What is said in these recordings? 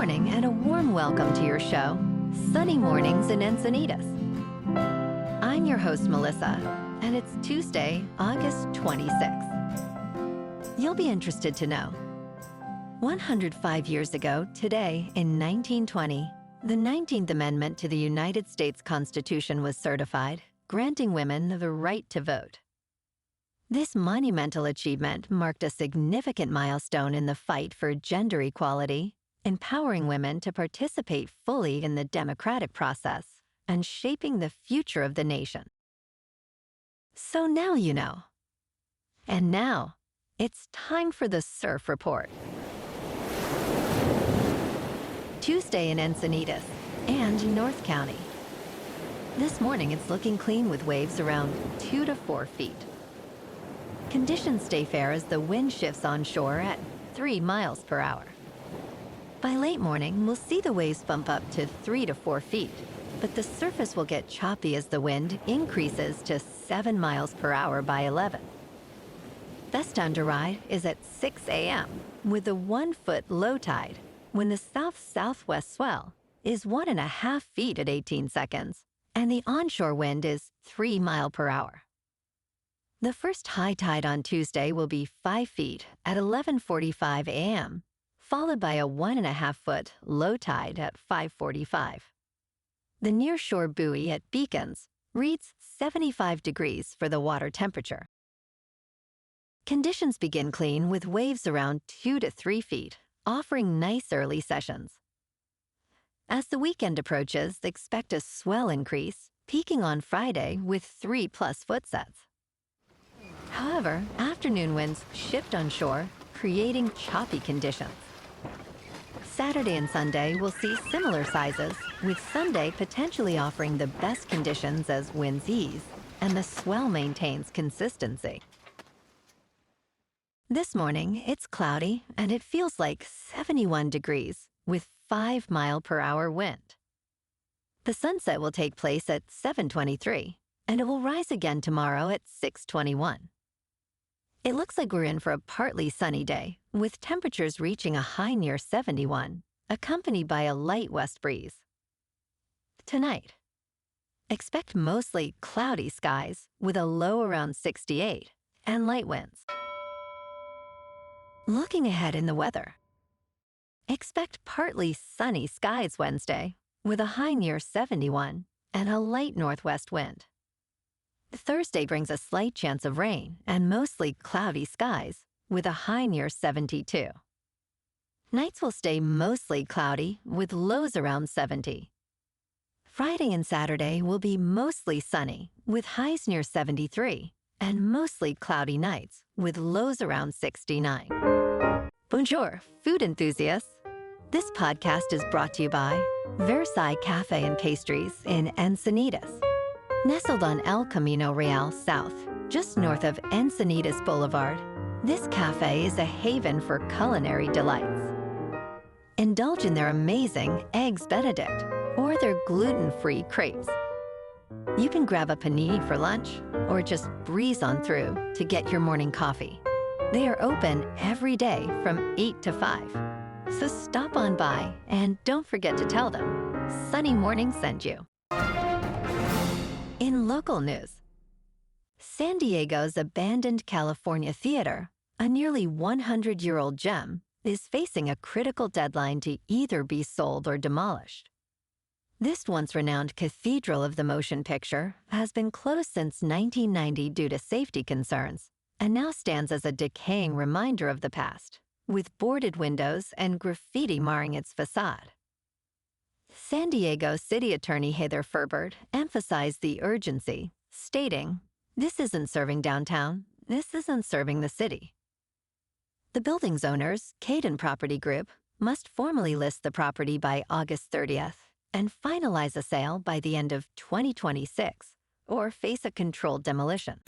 morning and a warm welcome to your show, Sunny Mornings in Encinitas. I'm your host, Melissa, and it's Tuesday, August 26th. You'll be interested to know 105 years ago, today in 1920, the 19th Amendment to the United States Constitution was certified, granting women the right to vote. This monumental achievement marked a significant milestone in the fight for gender equality, empowering women to participate fully in the democratic process and shaping the future of the nation. So now you know. And now, it's time for the Surf Report. Tuesday in Encinitas and North County. This morning it's looking clean with waves around 2 to 4 feet. Conditions stay fair as the wind shifts onshore at 3 miles per hour. By late morning, we'll see the waves bump up to 3 to 4 feet, but the surface will get choppy as the wind increases to 7 miles per hour by 11. Best time to ride is at 6 a.m. with a 1-foot low tide, when the south-southwest swell is 1.5 feet at 18 seconds, and the onshore wind is 3 miles per hour. The first high tide on Tuesday will be 5 feet at 11:45 a.m., followed by a 1.5-foot low tide at 5:45. The nearshore buoy at Diegans reads 75 degrees for the water temperature. Conditions begin clean with waves around 2 to 3 feet, offering nice early sessions. As the weekend approaches, expect a swell increase, peaking on Friday with 3+ foot sets. However, afternoon winds shift onshore, creating choppy conditions. Saturday and Sunday will see similar sizes, with Sunday potentially offering the best conditions as winds ease and the swell maintains consistency. This morning, it's cloudy and it feels like 71 degrees with 5 mile per hour wind. The sunset will take place at 7:23 and it will rise again tomorrow at 6:21. It looks like we're in for a partly sunny day, with temperatures reaching a high near 71, accompanied by a light west breeze. Tonight, expect mostly cloudy skies with a low around 68 and light winds. Looking ahead in the weather, expect partly sunny skies Wednesday, with a high near 71 and a light northwest wind. Thursday brings a slight chance of rain and mostly cloudy skies, with a high near 72. Nights will stay mostly cloudy, with lows around 70. Friday and Saturday will be mostly sunny, with highs near 73, and mostly cloudy nights, with lows around 69. Bonjour, food enthusiasts. This podcast is brought to you by Versailles Cafe and Pastries in Encinitas. Nestled on El Camino Real South, just north of Encinitas Boulevard, this cafe is a haven for culinary delights. Indulge in their amazing Eggs Benedict or their gluten-free crepes. You can grab a panini for lunch or just breeze on through to get your morning coffee. They are open every day from 8 to 5. So stop on by and don't forget to tell them Sunny Morning sent you. In local news, San Diego's abandoned California Theater, a nearly 100-year-old gem, is facing a critical deadline to either be sold or demolished. This once-renowned cathedral of the motion picture has been closed since 1990 due to safety concerns, and now stands as a decaying reminder of the past, with boarded windows and graffiti marring its facade. San Diego City Attorney Heather Ferbert emphasized the urgency, stating, "This isn't serving downtown, this isn't serving the city." The building's owners, Caden Property Group, must formally list the property by August 30th and finalize a sale by the end of 2026 or face a controlled demolition.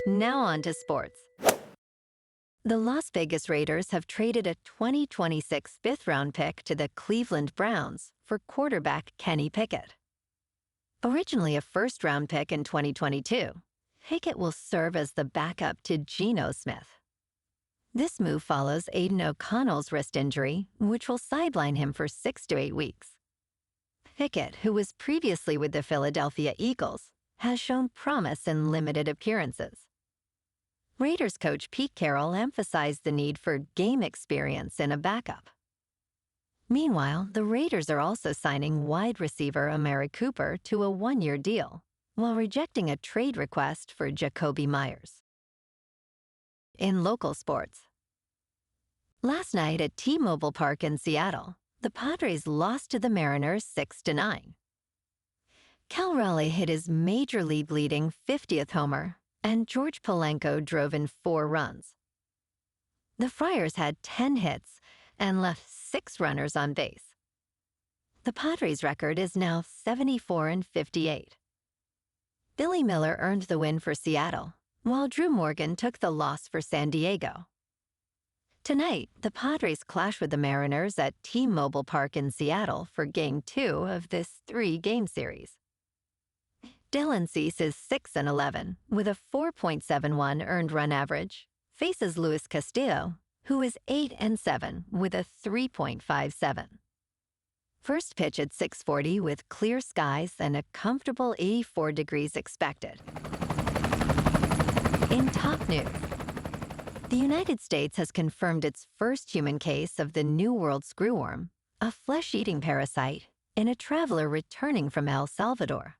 Now on to sports. The Las Vegas Raiders have traded a 2026 fifth-round pick to the Cleveland Browns for quarterback Kenny Pickett. Originally a first-round pick in 2022, Pickett will serve as the backup to Geno Smith. This move follows Aidan O'Connell's wrist injury, which will sideline him for 6 to 8 weeks. Pickett, who was previously with the Philadelphia Eagles, has shown promise in limited appearances. Raiders coach Pete Carroll emphasized the need for game experience in a backup. Meanwhile, the Raiders are also signing wide receiver Amari Cooper to a 1-year deal, while rejecting a trade request for Jakobi Meyers. In local sports. Last night at T-Mobile Park in Seattle, the Padres lost to the Mariners 6-9. Cal Raleigh hit his major league-leading 50th homer, and Jorge Polanco drove in 4 runs. The Friars had 10 hits and left 6 runners on base. The Padres' record is now 74-58. Billy Miller earned the win for Seattle, while Drew Morgan took the loss for San Diego. Tonight, the Padres clash with the Mariners at T-Mobile Park in Seattle for Game 2 of this 3-game series. Dylan Cease is 6-11 with a 4.71 earned run average, faces Luis Castillo, who is 8-7 with a 3.57. First pitch at 6:40 with clear skies and a comfortable 84 degrees expected. In top news, the United States has confirmed its first human case of the New World Screwworm, a flesh-eating parasite, in a traveler returning from El Salvador.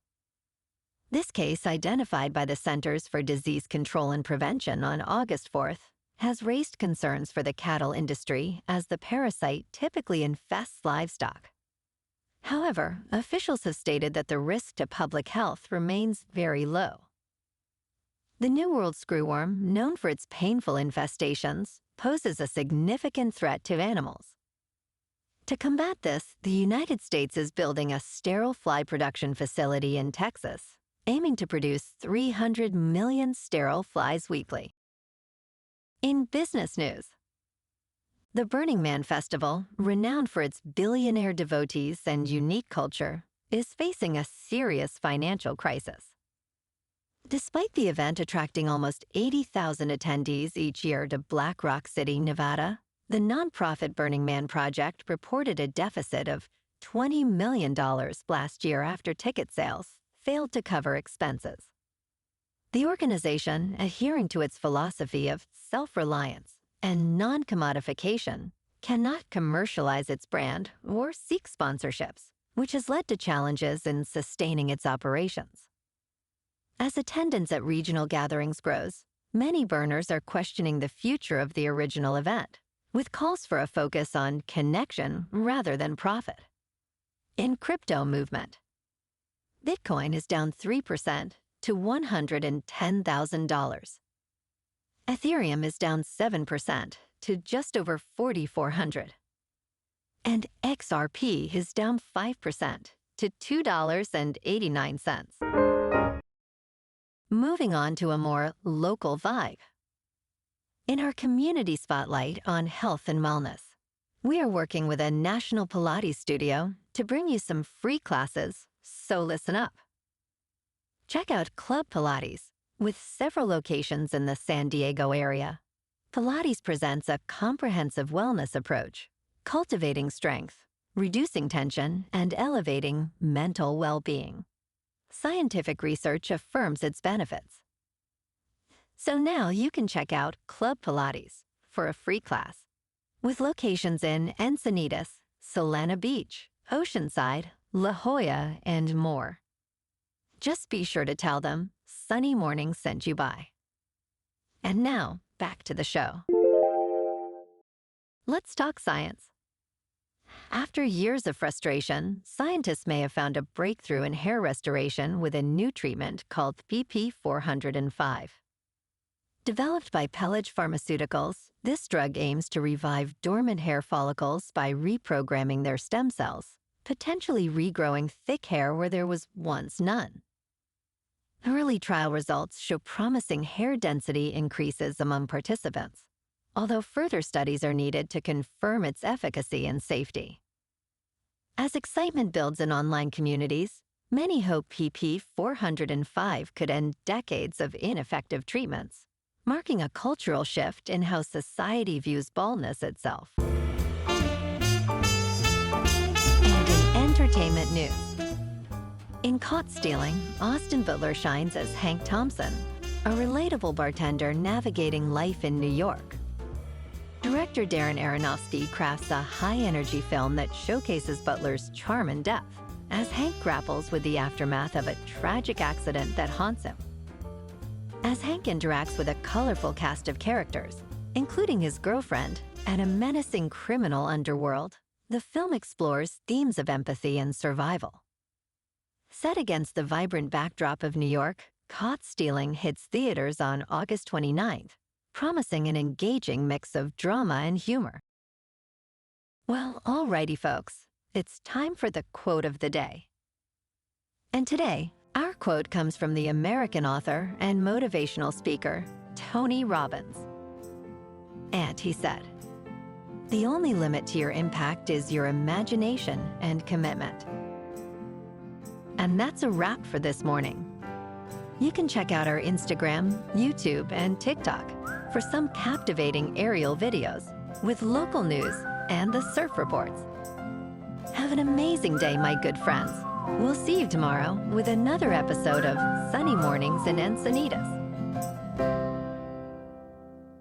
This case, identified by the Centers for Disease Control and Prevention on August 4th, has raised concerns for the cattle industry as the parasite typically infests livestock. However, officials have stated that the risk to public health remains very low. The New World Screwworm, known for its painful infestations, poses a significant threat to animals. To combat this, the United States is building a sterile fly production facility in Texas, aiming to produce 300 million sterile flies weekly. In business news, the Burning Man Festival, renowned for its billionaire devotees and unique culture, is facing a serious financial crisis. Despite the event attracting almost 80,000 attendees each year to Black Rock City, Nevada, the nonprofit Burning Man Project reported a deficit of $20 million last year after ticket sales failed to cover expenses. The organization, adhering to its philosophy of self-reliance and non-commodification, cannot commercialize its brand or seek sponsorships, which has led to challenges in sustaining its operations. As attendance at regional gatherings grows, many burners are questioning the future of the original event, with calls for a focus on connection rather than profit. In crypto movement, Bitcoin is down 3% to $110,000. Ethereum is down 7% to just over 4,400. And XRP is down 5% to $2.89. Moving on to a more local vibe. In our community spotlight on health and wellness, we are working with a national Pilates studio to bring you some free classes, so listen up. Check out Club Pilates, with several locations in the San Diego area. Pilates presents a comprehensive wellness approach, cultivating strength, reducing tension, and elevating mental well-being. Scientific research affirms its benefits. So now you can check out Club Pilates for a free class, with locations in Encinitas, Solana Beach, Oceanside, La Jolla, and more. Just be sure to tell them Sunny Morning sent you by. And now, back to the show. Let's talk science. After years of frustration, scientists may have found a breakthrough in hair restoration with a new treatment called PP405. Developed by Pelage Pharmaceuticals, this drug aims to revive dormant hair follicles by reprogramming their stem cells, potentially regrowing thick hair where there was once none. Early trial results show promising hair density increases among participants, although further studies are needed to confirm its efficacy and safety. As excitement builds in online communities, many hope PP405 could end decades of ineffective treatments, marking a cultural shift in how society views baldness itself. And in entertainment news, in Caught Stealing, Austin Butler shines as Hank Thompson, a relatable bartender navigating life in New York. Director Darren Aronofsky crafts a high-energy film that showcases Butler's charm and depth as Hank grapples with the aftermath of a tragic accident that haunts him. As Hank interacts with a colorful cast of characters, including his girlfriend and a menacing criminal underworld, the film explores themes of empathy and survival. Set against the vibrant backdrop of New York, Caught Stealing hits theaters on August 29th, promising an engaging mix of drama and humor. Well, alrighty folks, it's time for the quote of the day. And today, our quote comes from the American author and motivational speaker, Tony Robbins. And he said, "The only limit to your impact is your imagination and commitment." And that's a wrap for this morning. You can check out our Instagram, YouTube, and TikTok for some captivating aerial videos with local news and the surf reports. Have an amazing day, my good friends. We'll see you tomorrow with another episode of Sunny Mornings in Encinitas.